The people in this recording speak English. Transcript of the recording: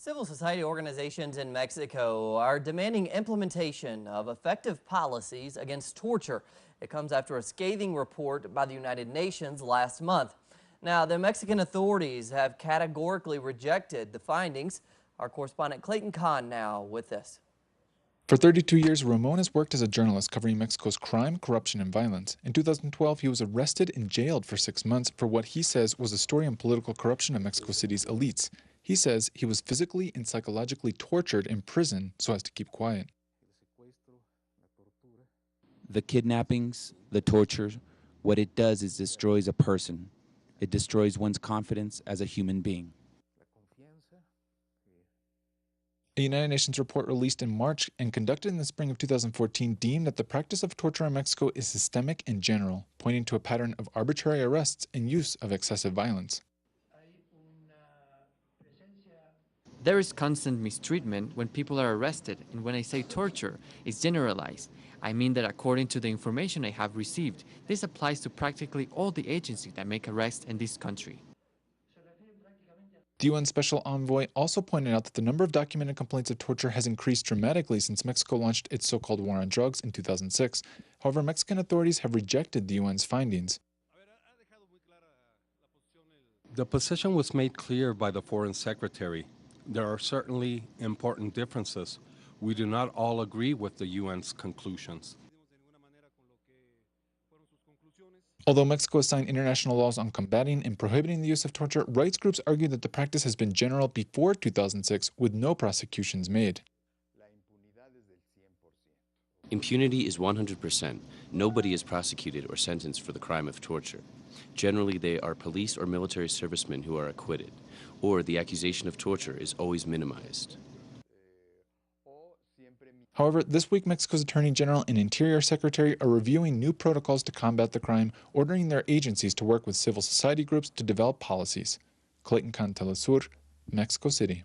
Civil society organizations in Mexico are demanding implementation of effective policies against torture. It comes after a scathing report by the United Nations last month. Now, the Mexican authorities have categorically rejected the findings. Our correspondent Clayton Khan now with this. For 32 years, Ramon has worked as a journalist covering Mexico's crime, corruption, and violence. In 2012, he was arrested and jailed for 6 months for what he says was a story on political corruption of Mexico City's elites. He says he was physically and psychologically tortured in prison so as to keep quiet. The kidnappings, the torture, what it does is destroys a person. It destroys one's confidence as a human being. A United Nations report released in March and conducted in the spring of 2014 deemed that the practice of torture in Mexico is systemic and general, pointing to a pattern of arbitrary arrests and use of excessive violence. There is constant mistreatment when people are arrested, and when I say torture, it's generalized. I mean that according to the information I have received, this applies to practically all the agencies that make arrests in this country. The UN Special Envoy also pointed out that the number of documented complaints of torture has increased dramatically since Mexico launched its so-called war on drugs in 2006. However, Mexican authorities have rejected the UN's findings. The position was made clear by the Foreign Secretary. There are certainly important differences. We do not all agree with the UN's conclusions. Although Mexico has signed international laws on combating and prohibiting the use of torture, rights groups argue that the practice has been general before 2006 with no prosecutions made. Impunity is 100%. Nobody is prosecuted or sentenced for the crime of torture. Generally, they are police or military servicemen who are acquitted, or the accusation of torture is always minimized. However, this week Mexico's Attorney General and Interior Secretary are reviewing new protocols to combat the crime, ordering their agencies to work with civil society groups to develop policies. Clayton Khan, Telesur, Mexico City.